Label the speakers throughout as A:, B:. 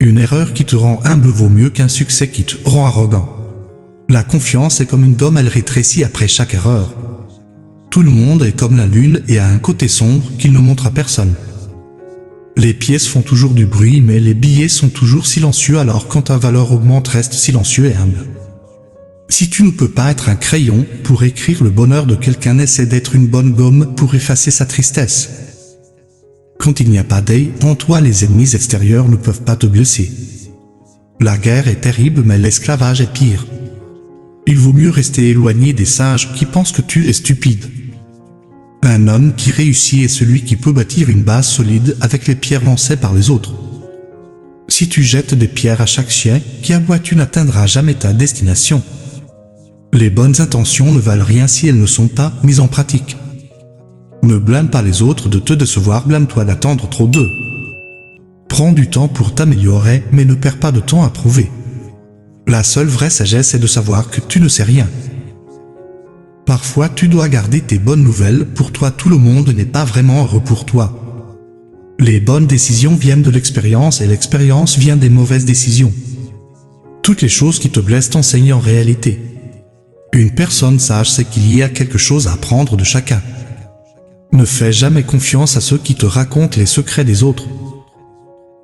A: Une erreur qui te rend humble vaut mieux qu'un succès qui te rend arrogant. La confiance est comme une gomme, elle rétrécit après chaque erreur. Tout le monde est comme la lune et a un côté sombre qu'il ne montre à personne. Les pièces font toujours du bruit, mais les billets sont toujours silencieux, alors quand ta valeur augmente, reste silencieux et humble. Si tu ne peux pas être un crayon pour écrire le bonheur de quelqu'un, essaie d'être une bonne gomme pour effacer sa tristesse. Quand il n'y a pas d'œil en toi, les ennemis extérieurs ne peuvent pas te blesser. La guerre est terrible, mais l'esclavage est pire. Il vaut mieux rester éloigné des sages qui pensent que tu es stupide. Un homme qui réussit est celui qui peut bâtir une base solide avec les pierres lancées par les autres. Si tu jettes des pierres à chaque chien qui aboie, tu n'atteindras jamais ta destination. Les bonnes intentions ne valent rien si elles ne sont pas mises en pratique. Ne blâme pas les autres de te décevoir, blâme-toi d'attendre trop d'eux. Prends du temps pour t'améliorer, mais ne perds pas de temps à prouver. La seule vraie sagesse est de savoir que tu ne sais rien. Parfois, tu dois garder tes bonnes nouvelles pour toi, tout le monde n'est pas vraiment heureux pour toi. Les bonnes décisions viennent de l'expérience et l'expérience vient des mauvaises décisions. Toutes les choses qui te blessent t'enseignent en réalité. Une personne sage sait qu'il y a quelque chose à apprendre de chacun. Ne fais jamais confiance à ceux qui te racontent les secrets des autres.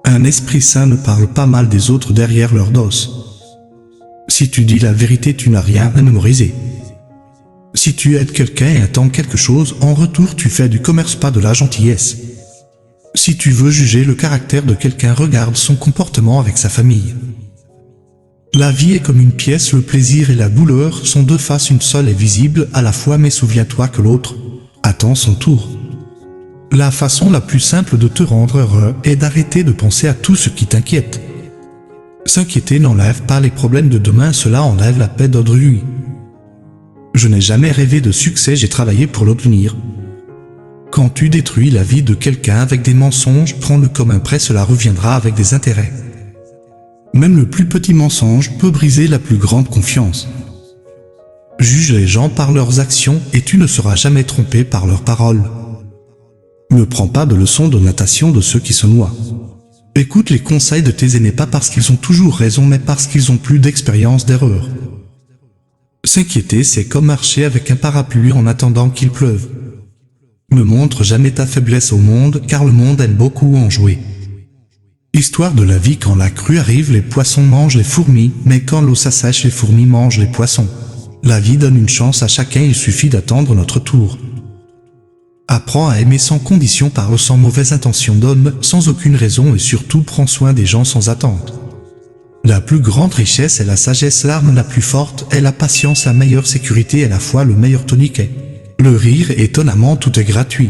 A: Un esprit sain ne parle pas mal des autres derrière leur dos. Si tu dis la vérité, tu n'as rien à mémoriser. Si tu aides quelqu'un et attends quelque chose en retour, tu fais du commerce, pas de la gentillesse. Si tu veux juger le caractère de quelqu'un, regarde son comportement avec sa famille. La vie est comme une pièce, le plaisir et la douleur sont deux faces, une seule est visible à la fois, mais souviens-toi que l'autre attend son tour. La façon la plus simple de te rendre heureux est d'arrêter de penser à tout ce qui t'inquiète. S'inquiéter n'enlève pas les problèmes de demain, cela enlève la paix d'autrui. Je n'ai jamais rêvé de succès, j'ai travaillé pour l'obtenir. Quand tu détruis la vie de quelqu'un avec des mensonges, prends-le comme un prêt, cela reviendra avec des intérêts. Même le plus petit mensonge peut briser la plus grande confiance. Juge les gens par leurs actions et tu ne seras jamais trompé par leurs paroles. Ne prends pas de leçons de natation de ceux qui se noient. Écoute les conseils de tes aînés, pas parce qu'ils ont toujours raison, mais parce qu'ils ont plus d'expérience d'erreur. S'inquiéter, c'est comme marcher avec un parapluie en attendant qu'il pleuve. Ne montre jamais ta faiblesse au monde, car le monde aime beaucoup en jouer. Histoire de la vie, quand la crue arrive, les poissons mangent les fourmis, mais quand l'eau s'assèche, les fourmis mangent les poissons. La vie donne une chance à chacun, il suffit d'attendre notre tour. Apprends à aimer sans condition, parle sans mauvaise intention, donne sans aucune raison et surtout prends soin des gens sans attente. La plus grande richesse est la sagesse, l'arme la plus forte est la patience, la meilleure sécurité est à la fois le meilleur tonique. Le rire, étonnamment, tout est gratuit.